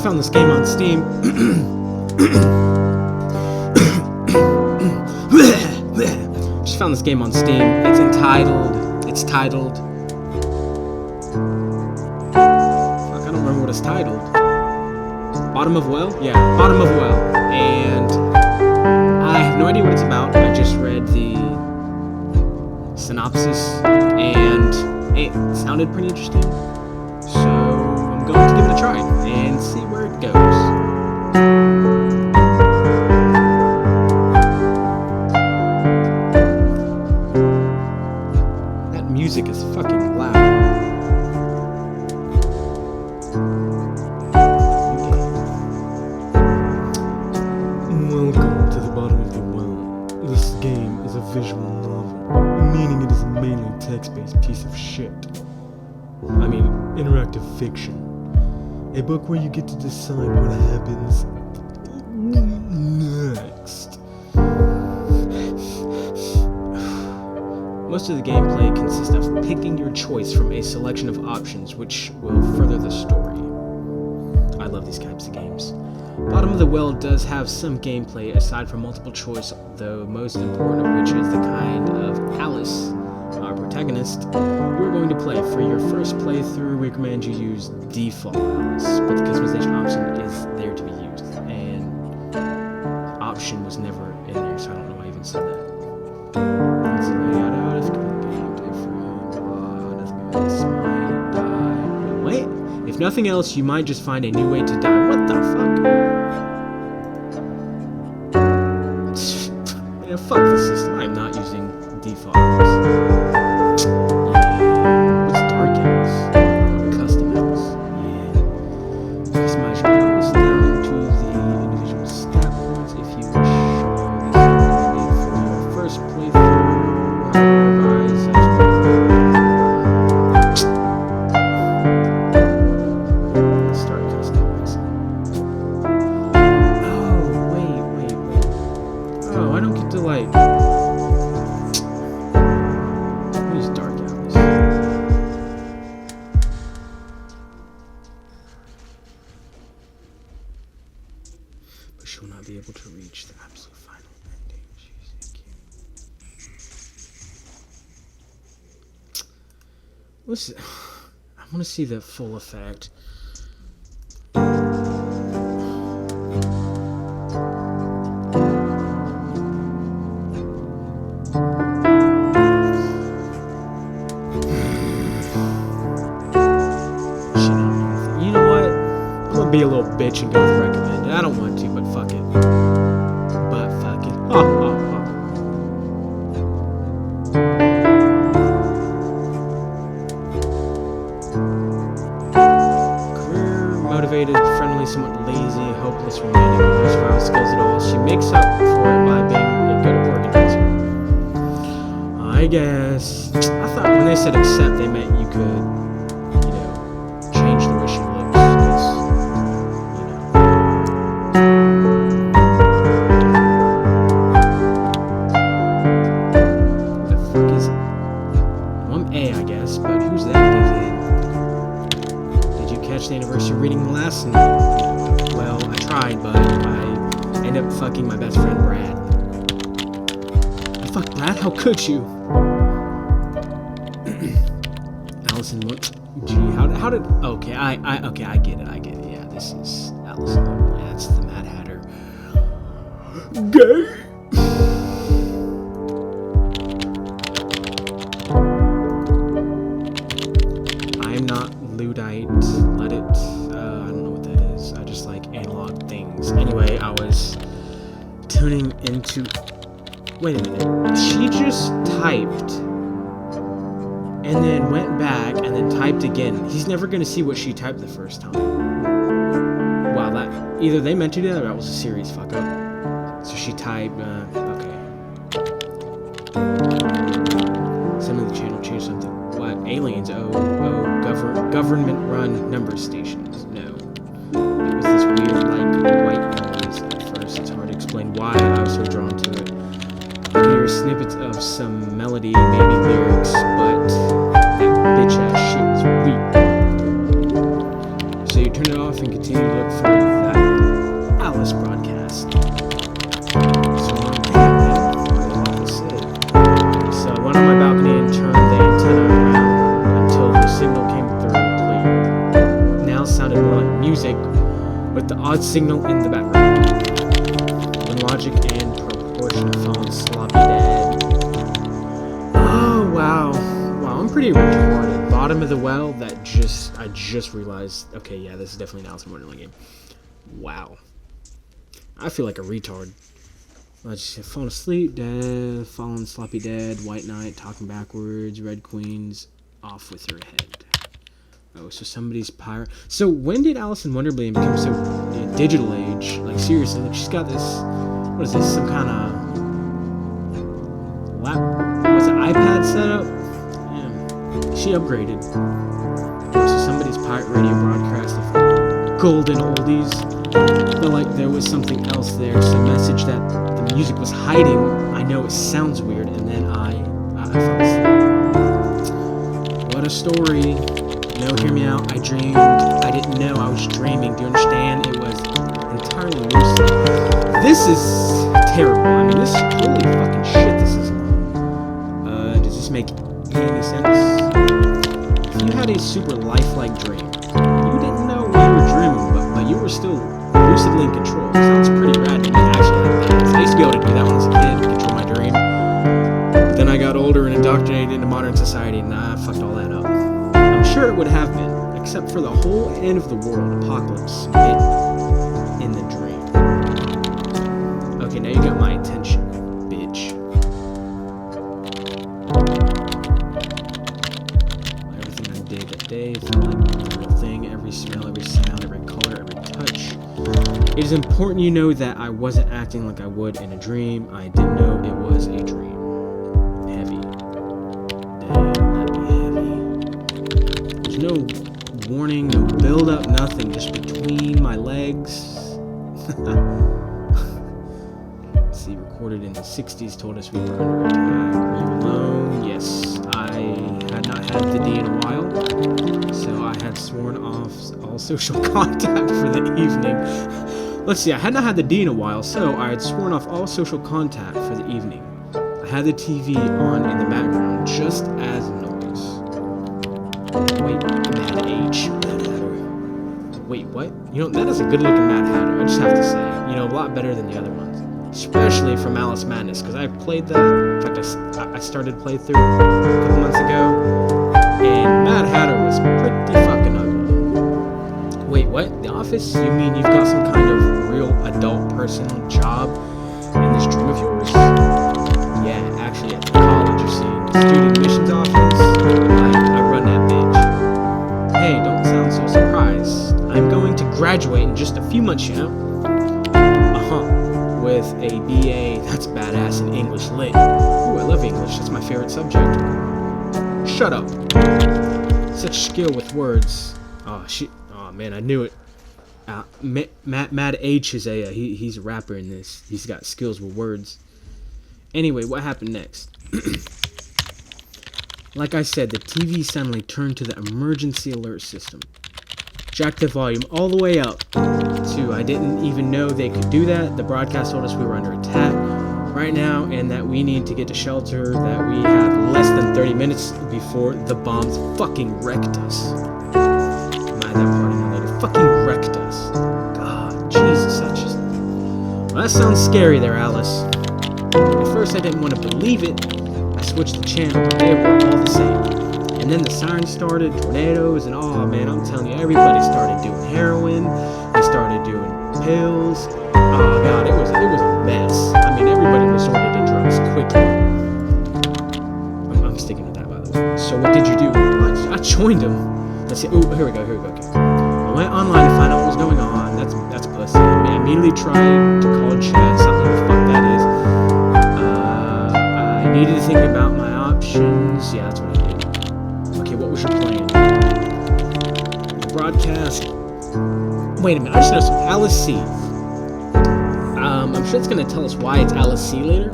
just found this game on Steam. Just found this game on Steam. It's titled. Fuck, I don't remember what it's titled. Bottom of Well? Yeah, Bottom of Well. And I have no idea what it's about. I just read the synopsis, and it sounded pretty interesting. So I'm going to give it a try and see where it goes. That music is fucking loud. Welcome to the Bottom of the Well. This game is a visual novel, meaning it is a mainly text-based piece of shit. I mean, interactive fiction. A book where you get to decide what happens next. Most of the gameplay consists of picking your choice from a selection of options which will further the story. I love these types of games. Bottom of the Well does have some gameplay aside from multiple choice, though most important of which is the kind of Alice, our protagonist, you're going to play. For your first playthrough, we recommend you use default Alice, but the customization option is there to be used, and option was never in there, so I don't know why I even said that. Wait, if nothing else, you might just find a new way to die. What the fuck? Yeah, fuck this system. I'm not using default. What's dark Alice? Custom Alice. Yeah. Customize your Alice down to the individual stat points if you wish. This is for your first playthrough. Start customizing. Oh, wait. Oh, I don't get to like. Who's Dark Alice? But she'll not be able to reach the absolute final ending. Listen, I want to see the full effect. Be a little bitch and go with recommend. I don't want to, but fuck it. Ha ha ha. Career, motivated, friendly, somewhat lazy, hopeless, romantic, no survival skills at all. She makes up for it by being a good organizer. I guess. I thought when they said accept, they meant you could, change the way she looks. The anniversary reading last night. Well, I tried, but I ended up fucking my best friend Brad. Fuck Brad? How could you? Allison, what? Gee, how did? Okay, I get it. Yeah, this is Allison. Yeah, that's the Mad Hatter. Gay. I'm not Luddite. Let it. I don't know what that is. I just like analog things. Anyway, I was tuning into. Wait a minute. She just typed and then went back and then typed again. He's never gonna see what she typed the first time. Wow, that either they meant to do that or that was a serious fuck up. So she typed. Okay. Somebody in the channel changed something. What? Aliens? Government-run number stations. No. It was this weird, white noise at first. It's hard to explain why I was so drawn to it. I could hear snippets of some melody, maybe lyrics, but that bitch-ass shit was weak. So you turn it off and continue to look for music with the odd signal in the background. When logic and proportion found sloppy dad. Oh, wow. Wow, I'm pretty retarded. Bottom of the well, I just realized, okay, yeah, this is definitely an Alice in Wonderland game. Wow. I feel like a retard. Let's just falling asleep, dead, fallen sloppy dead, white knight, talking backwards, red queens, off with her head. Oh, so somebody's pirate. So when did Alice in Wonderland become so digital age? Like seriously, like she's got this, what is this, some kind of what's an iPad setup? Yeah, she upgraded. So somebody's pirate radio broadcast of golden oldies. Felt like there was something else there, some message that the music was hiding. I know it sounds weird, and then I fell asleep. What a story. No, hear me out. I dreamed. I didn't know I was dreaming. Do you understand? It was entirely lucid. This is terrible. I mean, this holy fucking shit. This is long. Does this make any sense? If you had a super lifelike dream, you didn't know you were dreaming, but you were still lucidly in control. Sounds pretty rad to me, actually. I used to be able to do that when I was a kid, control my dream. But then I got older and indoctrinated into modern society, and I fucked all that up. I'm sure it would have been, except for the whole end of the world apocalypse hit in the dream. Okay, now you got my attention, bitch. Everything I did that day felt like the real thing. Every smell, every sound, every color, every touch. It is important you know that I wasn't acting like I would in a dream. I didn't know it was a dream. Heavy. Damn, that'd be heavy. There's no warning, no build up, nothing. Just between my legs. Let's see, recorded in the 60s told us we were under attack. Were you alone? Yes. I had not had the D in a while, so I had sworn off all social contact for the evening. Let's see, I had not had the D in a while, so I had sworn off all social contact for the evening. I had the TV on in the background, just as noise. Wait, Mad H. Mad Hatter. Wait, what? You know, that is a good-looking Mad Hatter, I just have to say. You know, a lot better than the other ones. Especially from Alice Madness, because I played that. In fact, I started playthrough a couple months ago, and Mad Hatter was pretty fucking ugly. Wait, what? The Office? You mean you've got some kind of real adult personal job in this dream of yours? Yeah, actually at the college, you see. Student admissions office. I run that bitch. Hey, don't sound so surprised. I'm going to graduate in just a few months, you know? With a BA, that's badass, in English Lit. Ooh, I love English, that's my favorite subject. Shut up. Such skill with words. Oh, shit. Oh, man, I knew it. Mad H is he's a rapper in this. He's got skills with words. Anyway, what happened next? Like I said, the TV suddenly turned to the emergency alert system. Jacked the volume all the way up to, I didn't even know they could do that. The broadcast told us we were under attack right now and that we need to get to shelter, that we have less than 30 minutes before the bombs fucking wrecked us. I'm at that part in the later. Fucking wrecked us. God, Jesus, that's just... Well, that sounds scary there, Alice. At first I didn't want to believe it. I switched the channel, but they were all the same. And then the sirens started, tornadoes, and oh man, I'm telling you, everybody started doing heroin. They started doing pills. Oh god, it was a mess. I mean, everybody resorted to drugs quickly. I'm sticking with that, by the way. So what did you do? I joined them. Let's see. Oh, here we go. Okay. I went online to find out what was going on. That's pussy. I immediately tried to call chat. Something the fuck that is. I needed to think about my options. Yeah, that's what I did. What was your plan? Broadcast. Wait a minute, I just noticed Alice C. I'm sure it's gonna tell us why it's Alice C later.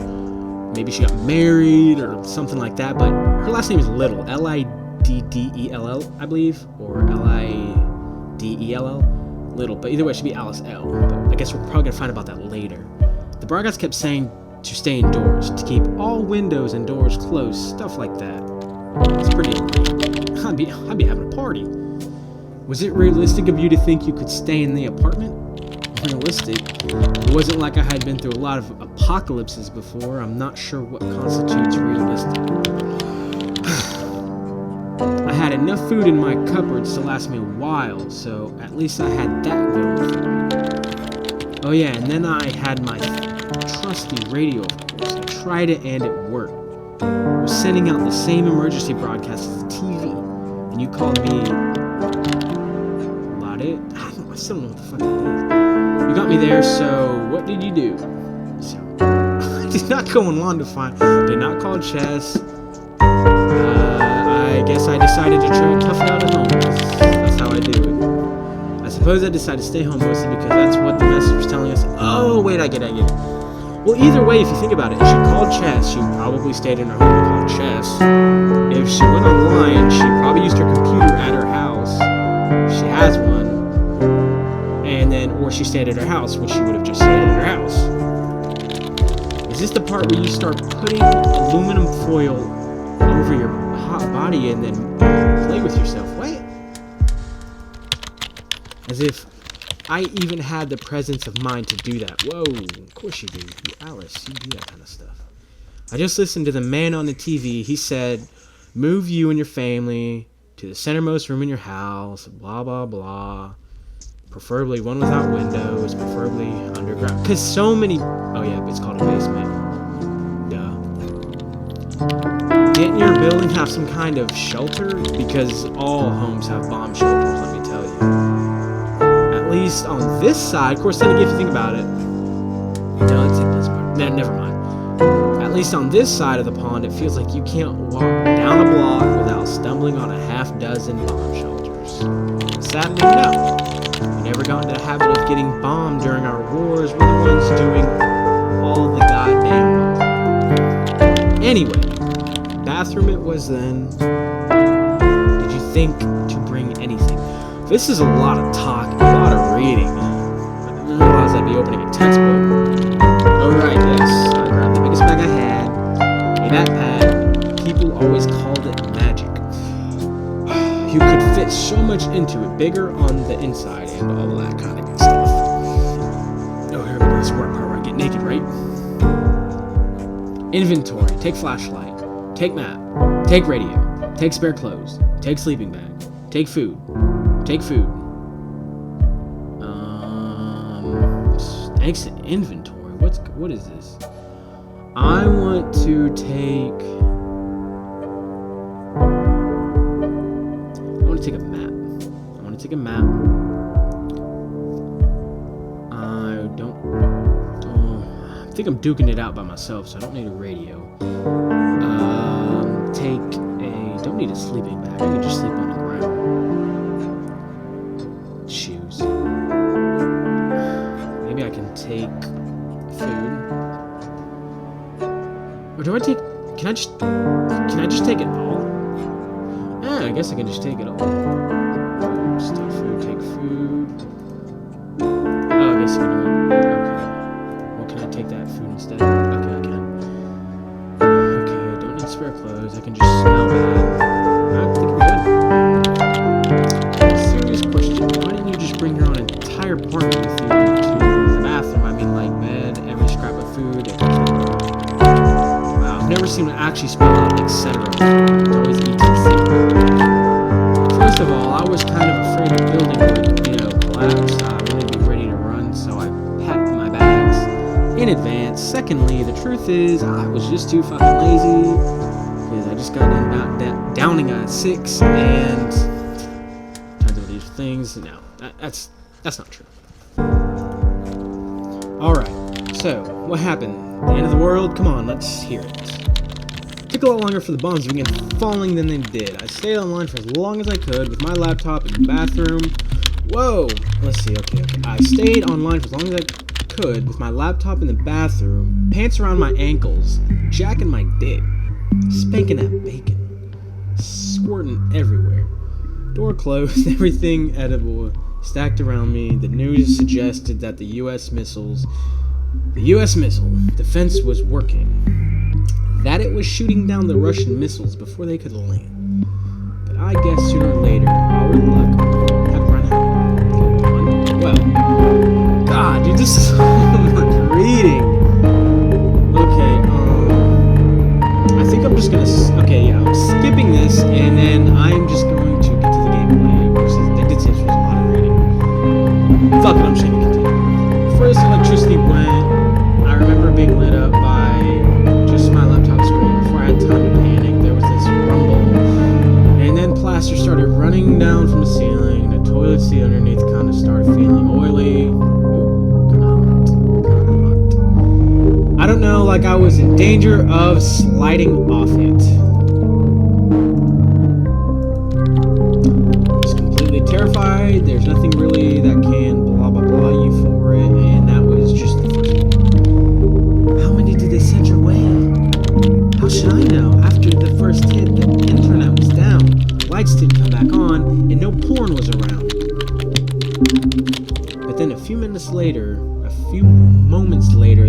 Maybe she got married or something like that, but her last name is Little. Liddell, I believe. Or Liddell. Little. But either way, it should be Alice L. But I guess we're probably gonna find about that later. The broadcast kept saying to stay indoors, to keep all windows and doors closed, stuff like that. It's pretty ugly. I'd be having a party. Was it realistic of you to think you could stay in the apartment? Realistic? It wasn't like I had been through a lot of apocalypses before. I'm not sure what constitutes realistic. I had enough food in my cupboards to last me a while, so at least I had that going for me. Oh yeah, and then I had my trusty radio, of course. I tried it and it worked. It was sending out the same emergency broadcast as the TV, and you called me about it. I still don't know what the fuck that is. You got me there, so what did you do? So, I did not go on to find. Did not call Chess. I guess I decided to try and tough it out at home. That's how I do it. I suppose I decided to stay home mostly because that's what the message was telling us. Oh, wait, I get it. Well, either way, if you think about it, if she called Chess, she probably stayed in her home and called Chess. If she went online, she probably used her computer at her house. If she has one. And then, or she stayed at her house, which she would have just stayed at her house. Is this the part where you start putting aluminum foil over your hot body and then play with yourself? What? As if I even had the presence of mind to do that. Whoa, of course you do. You Alice, you do that kind of stuff. I just listened to the man on the TV. He said, move you and your family to the centermost room in your house, blah, blah, blah. Preferably one without windows, preferably underground. Because so many... Oh yeah, it's called a basement. Duh. Didn't your building have some kind of shelter? Because all homes have bomb shelters, let me tell you. At least on this side, of course, then again, if you think about it... No, let's take this part. No, never mind. At least on this side of the pond, it feels like you can't walk down a block without stumbling on a half dozen bomb shelters. Sadly, no. We never got into the habit of getting bombed during our wars. We're the ones doing all the goddamn bombing. Anyway, bathroom it was then. Did you think to bring anything? This is a lot of talk, a lot of reading. I didn't realize I'd be opening a textbook. Oh right, yes. I grabbed the biggest bag I had. A backpack. People always called it magic. You could fit so much into it, bigger on the inside and all that kind of good stuff. Oh, here we go, this work part where I get naked, right? Inventory, take flashlight, take map, take radio, take spare clothes, take sleeping bag, take food, exit inventory, what is this? I want to take a map. I think I'm duking it out by myself, so I don't need a radio. Don't need a sleeping bag. I can just sleep on the ground. Shoes. Maybe I can take food. Or can I just take it all? Yeah, I guess I can just take it all. Just take food. Oh, I guess you can. Okay. Well, can I take that food instead? Okay, I can. Okay, I don't need spare clothes. I can just smell that. I think we're good. Serious question. Why didn't you just bring your own entire apartment with you to the bathroom? I mean, like bed, every scrap of food, Wow, I've never seen it actually spell out etc. It's always ETC. First of all, I was kind of afraid the building would, collapse. I wanted to be ready to run, so I packed my bags in advance. Secondly, the truth is, I was just too fucking lazy because I just got done downing a 6 and tons of these things. No, that's not true. All right, so what happened? The end of the world? Come on, let's hear it. Took a lot longer for the bombs to begin falling than they did. I stayed online for as long as I could with my laptop in the bathroom. Whoa! Let's see, okay. I stayed online for as long as I could with my laptop in the bathroom, pants around my ankles, jacking my dick, spanking that bacon, squirting everywhere. Door closed, everything edible stacked around me. The news suggested that the U.S. missile defense was working. That it was shooting down the Russian missiles before they could land. But I guess sooner or later, our luck down from the ceiling. The toilet seat underneath kind of started feeling oily. Ooh, kind of hot. I don't know, like I was in danger of sliding off it. Just completely terrified. There's nothing really that can blah blah blah you for it, and that was just the first one. How many did they send your way? How should I know? After the first hit, the internet was down, lights didn't come back on, and no porn was around. But then a few moments later,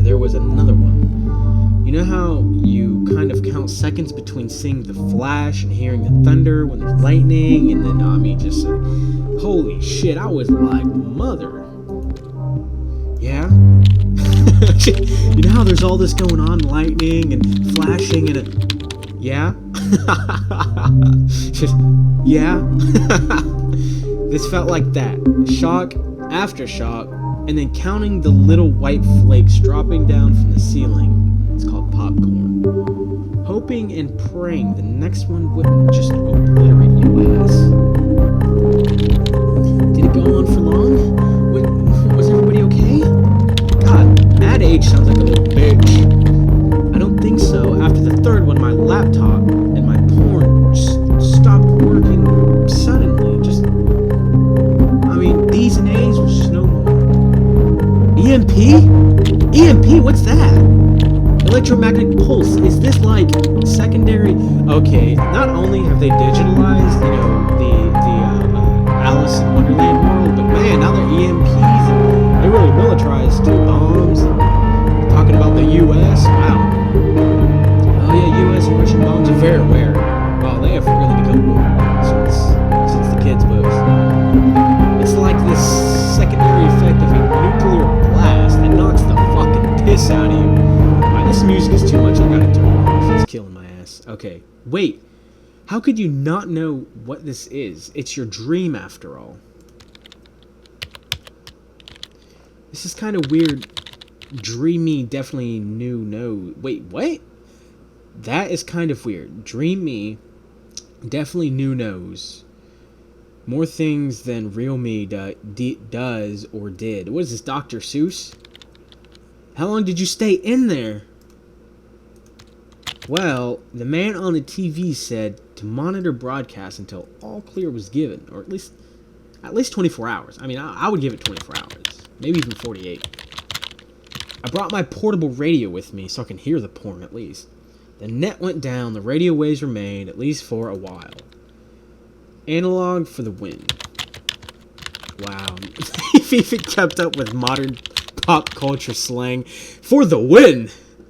there was another one. You know how you kind of count seconds between seeing the flash and hearing the thunder when there's lightning, and then, just, holy shit, I was like, mother. Yeah? You know how there's all this going on, lightning and flashing and yeah? Just, yeah? This felt like that. Shock after shock, and then counting the little white flakes dropping down from the ceiling. It's called popcorn. Hoping and praying the next one wouldn't just obliterate your ass. Did it go on for long? Was everybody okay? God, Mad Age sounds like a little bitch. I don't think so. After the third one, my laptop and my porn just stopped working suddenly. D's and A's was just no more. EMP? EMP? What's that? Electromagnetic pulse. Is this like secondary? Okay, not only have they digitalized, the Alice in Wonderland world, but man, now they're EMPs and they really militarized too. Bombs. Talking about the U.S. Wow. Oh yeah, U.S. and Russian bombs are very rare. Wow, they have really become more since the kids' books. It's like this secondary effect of a nuclear blast that knocks the fucking piss out of you. Alright, this music is too much. I gotta turn it off. It's killing my ass. Okay, wait. How could you not know what this is? It's your dream, after all. This is kind of weird. Dreamy, definitely new no. Wait, what? That is kind of weird. Dreamy, definitely new knows. More things than real me does or did. What is this, Dr. Seuss? How long did you stay in there? Well, the man on the TV said to monitor broadcasts until all clear was given, or at least 24 hours. I would give it 24 hours, maybe even 48. I brought my portable radio with me so I can hear the porn at least. The net went down, the radio waves remained, at least for a while. Analog for the win. Wow. If even kept up with modern pop culture slang. For the win!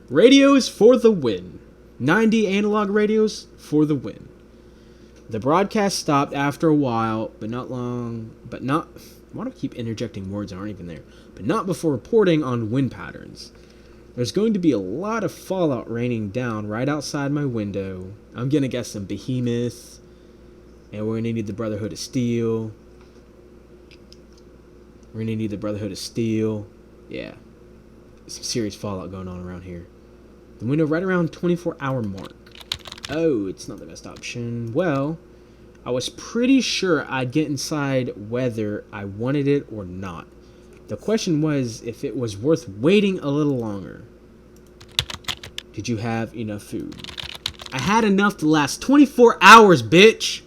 Radios for the win. 90 analog radios for the win. The broadcast stopped after a while, but not long. Why do I keep interjecting words that aren't even there? But not before reporting on wind patterns. There's going to be a lot of fallout raining down right outside my window. I'm gonna guess some behemoths. And we're gonna need the Brotherhood of Steel. Yeah. Some serious fallout going on around here. The window right around 24-hour mark. Oh, it's not the best option. Well, I was pretty sure I'd get inside whether I wanted it or not. The question was if it was worth waiting a little longer. Did you have enough food? I had enough to last 24 hours, bitch!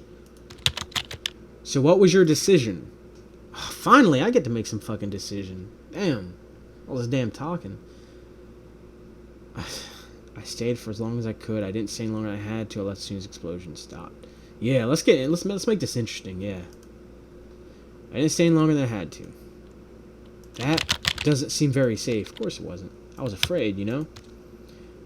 So what was your decision? Finally, I get to make some fucking decision. Damn. All this damn talking. I stayed for as long as I could. I didn't stay longer than I had to. I left as soon as the explosion stopped. Yeah, let's make this interesting, yeah. I didn't stay longer than I had to. That doesn't seem very safe. Of course it wasn't. I was afraid, you know?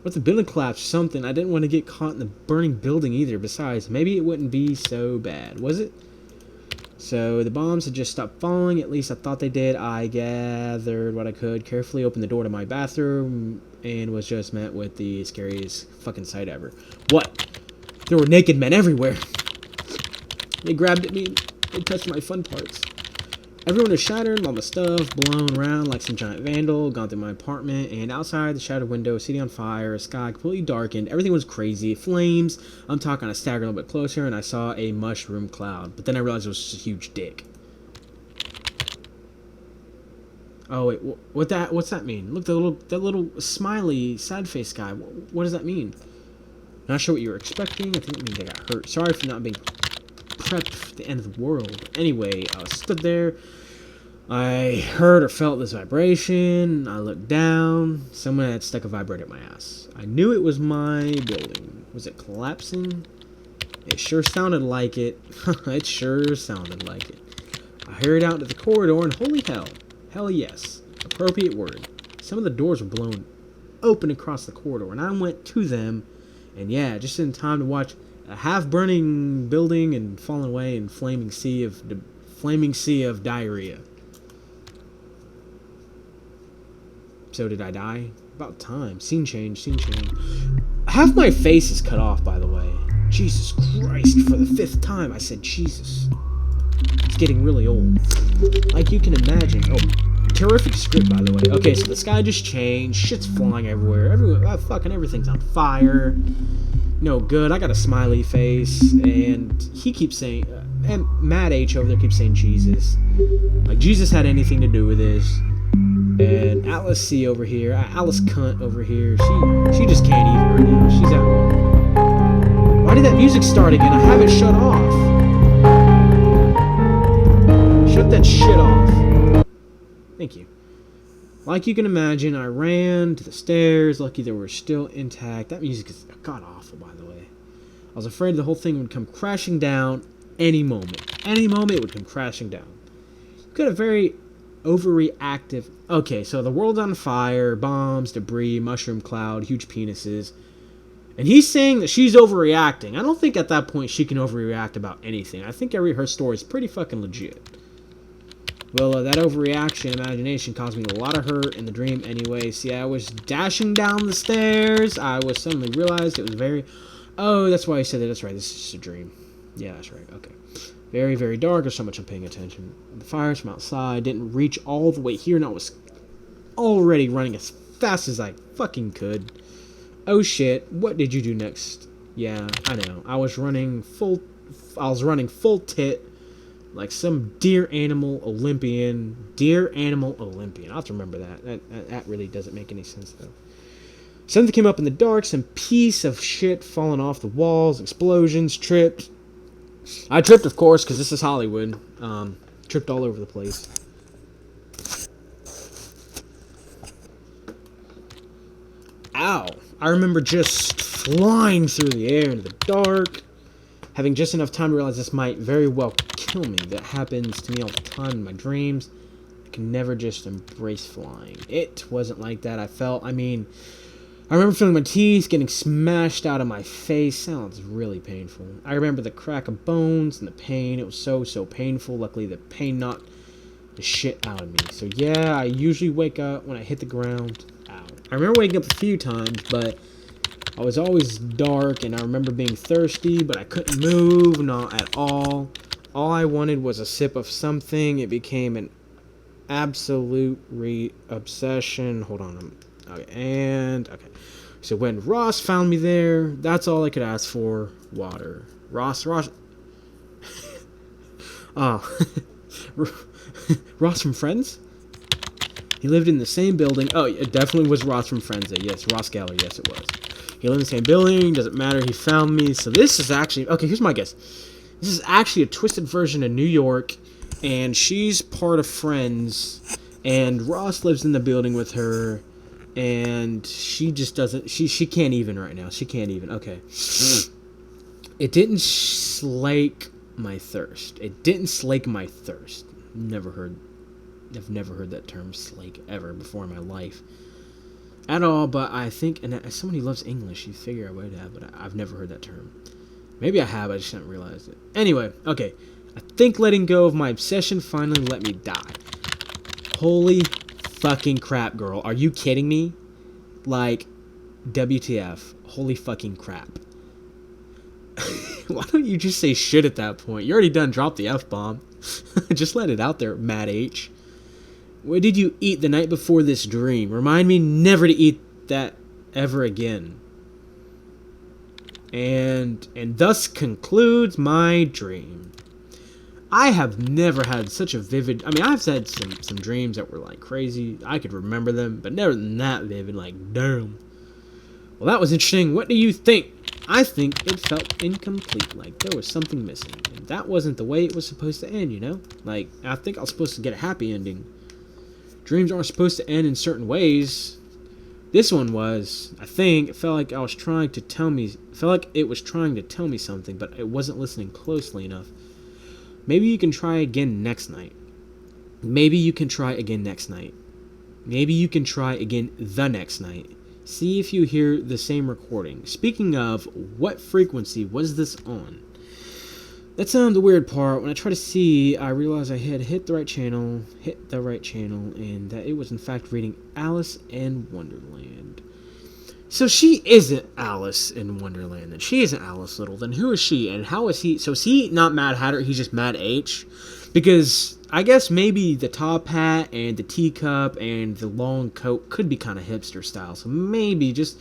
What if the building collapsed or something? I didn't want to get caught in the burning building either. Besides, maybe it wouldn't be so bad. Was it? So the bombs had just stopped falling. At least I thought they did. I gathered what I could, carefully opened the door to my bathroom, and was just met with the scariest fucking sight ever. What? There were naked men everywhere. They grabbed at me. They touched my fun parts. Everyone was shattered, all my stuff blown around like some giant vandal, gone through my apartment, and outside the shattered window, city on fire, sky completely darkened, everything was crazy, flames. I'm talking, I staggered a little bit closer, and I saw a mushroom cloud, but then I realized it was just a huge dick. Oh wait, what's that mean? Look, that little smiley, sad face guy. What does that mean? Not sure what you were expecting. I think it means I got hurt. Sorry for not being prepped for the end of the world. Anyway, I stood there. I heard or felt this vibration. I looked down. Someone had stuck a vibrator at my ass. I knew it was my building. Was it collapsing? It sure sounded like it. It sure sounded like it. I hurried out into the corridor and holy hell. Hell yes. Appropriate word. Some of the doors were blown open across the corridor, and I went to them, and yeah, just in time to watch a half-burning building and falling away in flaming sea of diarrhea. So did I die? About time. Scene change. Half my face is cut off, by the way. Jesus Christ, for the 5th time I said Jesus. It's getting really old. Like you can imagine. Oh, terrific script, by the way. Okay, so the sky just changed. Shit's flying everywhere. Fucking everything's on fire. No good. I got a smiley face, and he keeps saying, and Matt H over there keeps saying Jesus. Like Jesus had anything to do with this. And Alice C over here, Alice Cunt over here, she just can't even right now. She's out. Why did that music start again? I have it shut off. Shut that shit off. Thank you. Like you can imagine, I ran to the stairs. Lucky they were still intact. That music is god awful, by the way. I was afraid the whole thing would come crashing down any moment. Any moment it would come crashing down. You got a very overreactive. Okay, so the world's on fire, bombs, debris, mushroom cloud, huge penises. And he's saying that she's overreacting. I don't think at that point she can overreact about anything. I think her story is pretty fucking legit. Well, that overreaction, imagination caused me a lot of hurt in the dream anyway. See, I was dashing down the stairs. I was suddenly realized it was very... Oh, that's why I said that. That's right. This is just a dream. Yeah, that's right. Okay. Very, very dark. There's so much I'm paying attention. The fires from outside didn't reach all the way here, and I was already running as fast as I fucking could. Oh shit, what did you do next? Yeah, I know. I was running full tit, like some deer animal Olympian. I'll have to remember that. That really doesn't make any sense, though. Something came up in the dark, some piece of shit falling off the walls, explosions, tripped. I tripped, of course, because this is Hollywood. Tripped all over the place. Ow. I remember just flying through the air into the dark, having just enough time to realize this might very well kill me. That happens to me all the time in my dreams. I can never just embrace flying. It wasn't like that. I remember feeling my teeth getting smashed out of my face. Sounds really painful. I remember the crack of bones and the pain. It was so painful. Luckily, the pain knocked the shit out of me. So yeah, I usually wake up when I hit the ground. Ow. I remember waking up a few times, but I was always dark, and I remember being thirsty, but I couldn't move, not at all. All I wanted was a sip of something. It became an absolute obsession. Hold on. Okay. So when Ross found me there, that's all I could ask for. Water. Ross. Oh. Ross from Friends? He lived in the same building. Oh, it definitely was Ross from Friends. Yes, Ross Geller. Yes, it was. He lived in the same building. Doesn't matter. He found me. So this is actually... Okay, here's my guess. This is actually a twisted version of New York, and she's part of Friends, and Ross lives in the building with her, and she just doesn't... She can't even right now. She can't even. Okay. It didn't slake my thirst. I've never heard that term slake ever before in my life at all, but I think, and as someone who loves English, you figure I would have, but I've never heard that term. Maybe I have, I just haven't realized it. Anyway, okay, I think letting go of my obsession finally let me die. Holy fucking crap, girl. Are you kidding me? Like, WTF. Holy fucking crap. Why don't you just say shit at that point? You already done dropped the F-bomb. Just let it out there, Matt H. What did you eat the night before this dream? Remind me never to eat that ever again. And thus concludes my dream. I have never had such a vivid... I mean, I've had some dreams that were, like, crazy. I could remember them, but never that vivid. Like, damn. Well, that was interesting. What do you think? I think it felt incomplete, like there was something missing. And that wasn't the way it was supposed to end, you know? Like, I think I was supposed to get a happy ending. Dreams aren't supposed to end in certain ways. This one was, I think, it felt like it was trying to tell me something, but it wasn't listening closely enough. Maybe you can try again next night. Maybe you can try again next night. Maybe you can try again the next night. See if you hear the same recording. Speaking of, what frequency was this on? That's the weird part. When I try to see, I realized I had hit the right channel, and that it was in fact reading Alice in Wonderland. So she isn't Alice in Wonderland, and she isn't Alice Little. Then who is she, and how is he? So is he not Mad Hatter, he's just Mad H? Because I guess maybe the top hat and the teacup and the long coat could be kind of hipster style. So maybe, just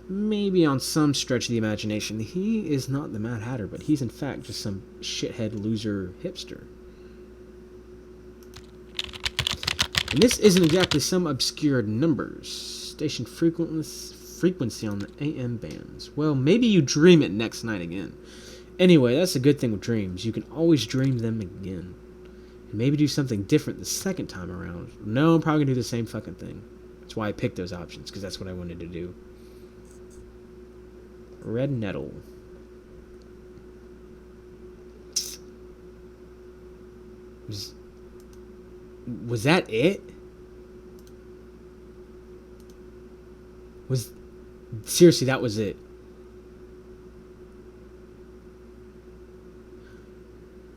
maybe on some stretch of the imagination, he is not the Mad Hatter, but he's in fact just some shithead loser hipster. And this isn't exactly some obscure numbers. Station frequency on the AM bands. Well, maybe you dream it next night again. Anyway, that's a good thing with dreams. You can always dream them again. And maybe do something different the second time around. No, I'm probably going to do the same fucking thing. That's why I picked those options, because that's what I wanted to do. Red Nettle. Was that it? Seriously, that was it.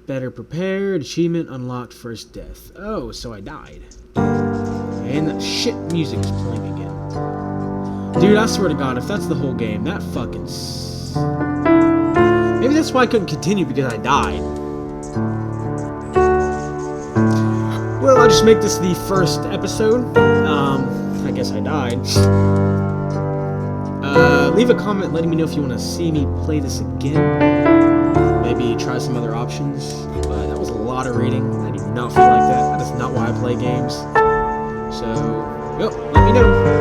Better prepared. Achievement unlocked. First death. Oh, so I died. And that shit music is playing again. Dude, I swear to God, if that's the whole game, that fucking... Maybe that's why I couldn't continue, because I died. Well, I'll just make this the first episode. I guess I died. Leave a comment letting me know if you want to see me play this again. Maybe try some other options. But that was a lot of reading. I do not feel like that. That is not why I play games. So, let me know.